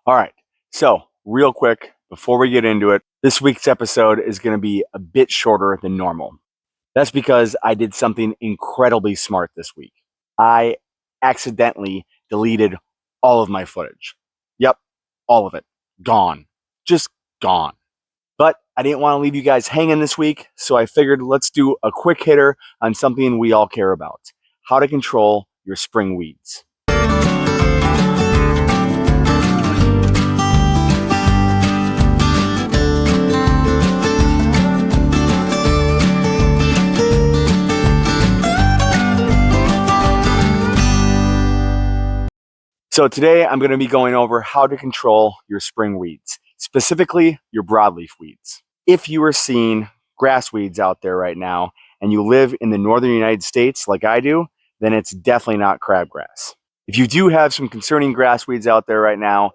All right, so real quick, before we get into it, this week's episode is going to be a bit shorter than normal. That's because I did something incredibly smart this week. I accidentally deleted all of my footage. Yep, all of it. Gone. Just gone. But I didn't want to leave you guys hanging this week, so I figured let's do a quick hitter on something we all care about: how to control your spring weeds. So today I'm going to be going over how to control your spring weeds, specifically your broadleaf weeds. If you are seeing grass weeds out there right now and you live in the northern United States like I do, then it's definitely not crabgrass. If you do have some concerning grass weeds out there right now,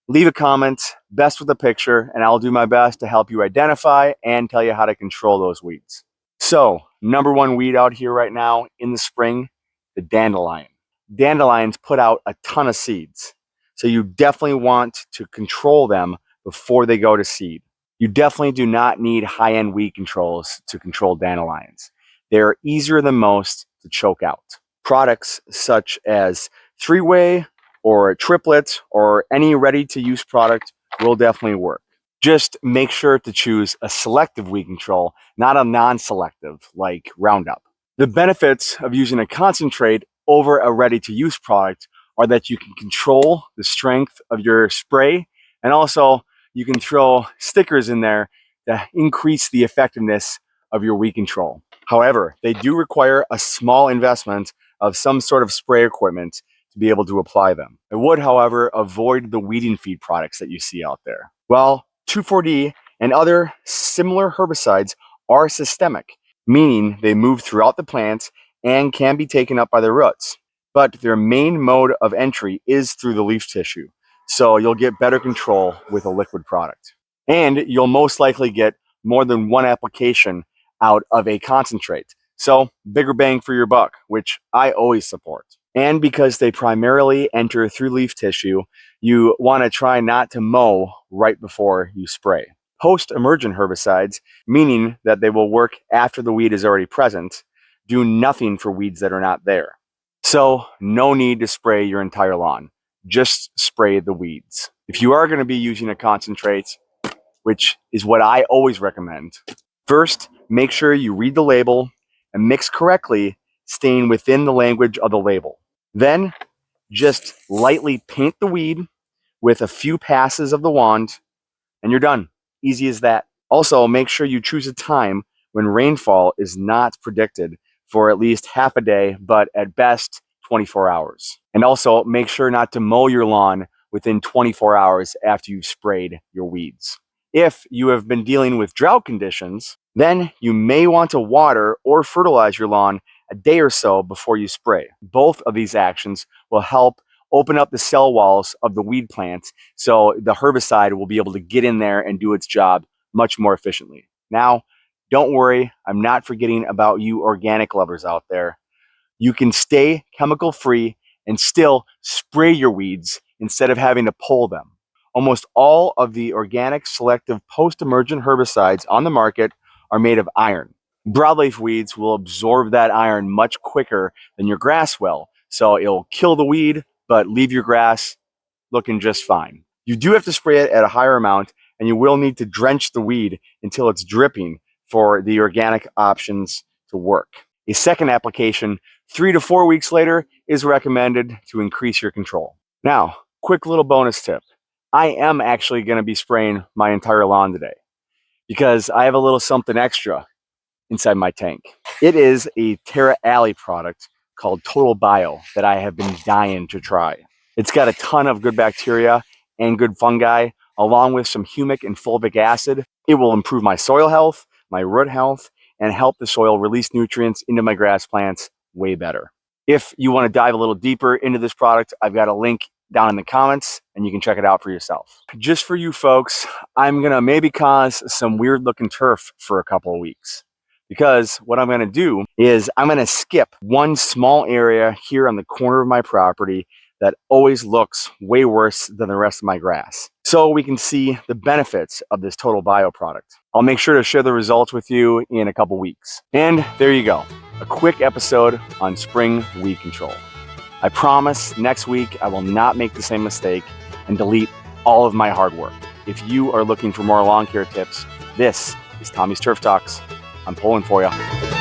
leave a comment, best with a picture, and I'll do my best to help you identify and tell you how to control those weeds. So, number one weed out here right now in the spring, the dandelion. Dandelions put out a ton of seeds, so you definitely want to control them before they go to seed. You definitely do not need high-end weed controls to control dandelions. They are easier than most to choke out. Products such as three-way or a triplet or any ready-to-use product will definitely work. Just make sure to choose a selective weed control, not a non-selective like Roundup. The benefits of using a concentrate over a ready-to-use product are that you can control the strength of your spray, and also you can throw stickers in there to increase the effectiveness of your weed control. However, they do require a small investment of some sort of spray equipment to be able to apply them. I would, however, avoid the weeding feed products that you see out there. Well, 2,4-D and other similar herbicides are systemic, meaning they move throughout the plant and can be taken up by the roots. But their main mode of entry is through the leaf tissue, so you'll get better control with a liquid product. And you'll most likely get more than one application out of a concentrate, so bigger bang for your buck, which I always support. And because they primarily enter through leaf tissue, you want to try not to mow right before you spray. Post-emergent herbicides, meaning that they will work after the weed is already present, do nothing for weeds that are not there. So no need to spray your entire lawn. Just spray the weeds. If you are going to be using a concentrate, which is what I always recommend, first make sure you read the label and mix correctly, staying within the language of the label. Then just lightly paint the weed with a few passes of the wand and you're done. Easy as that. Also, make sure you choose a time when rainfall is not predicted for at least half a day, but at best 24 hours. And also make sure not to mow your lawn within 24 hours after you've sprayed your weeds. If you have been dealing with drought conditions, then you may want to water or fertilize your lawn a day or so before you spray. Both of these actions will help open up the cell walls of the weed plant so the herbicide will be able to get in there and do its job much more efficiently. Now, don't worry, I'm not forgetting about you organic lovers out there. You can stay chemical free and still spray your weeds instead of having to pull them. Almost all of the organic selective post-emergent herbicides on the market are made of iron. Broadleaf weeds will absorb that iron much quicker than your grass will, so it'll kill the weed but leave your grass looking just fine. You do have to spray it at a higher amount, and you will need to drench the weed until it's dripping for the organic options to work. A second application 3 to 4 weeks later is recommended to increase your control. Now, quick little bonus tip. I am actually going to be spraying my entire lawn today because I have a little something extra inside my tank. It is a Terra product called Total Bio that I have been dying to try. It's got a ton of good bacteria and good fungi, along with some humic and fulvic acid. It will improve my soil health, my root health, and help the soil release nutrients into my grass plants way better. If you want to dive a little deeper into this product, I've got a link down in the comments and you can check it out for yourself. Just for you folks, I'm going to maybe cause some weird looking turf for a couple of weeks. Because what I'm going to do is I'm going to skip one small area here on the corner of my property that always looks way worse than the rest of my grass, so we can see the benefits of this total bio product. I'll make sure to share the results with you in a couple weeks. And there you go, a quick episode on spring weed control. I promise next week I will not make the same mistake and delete all of my hard work. If you are looking for more lawn care tips, this is Tommy's Turf Talks. I'm pulling for you.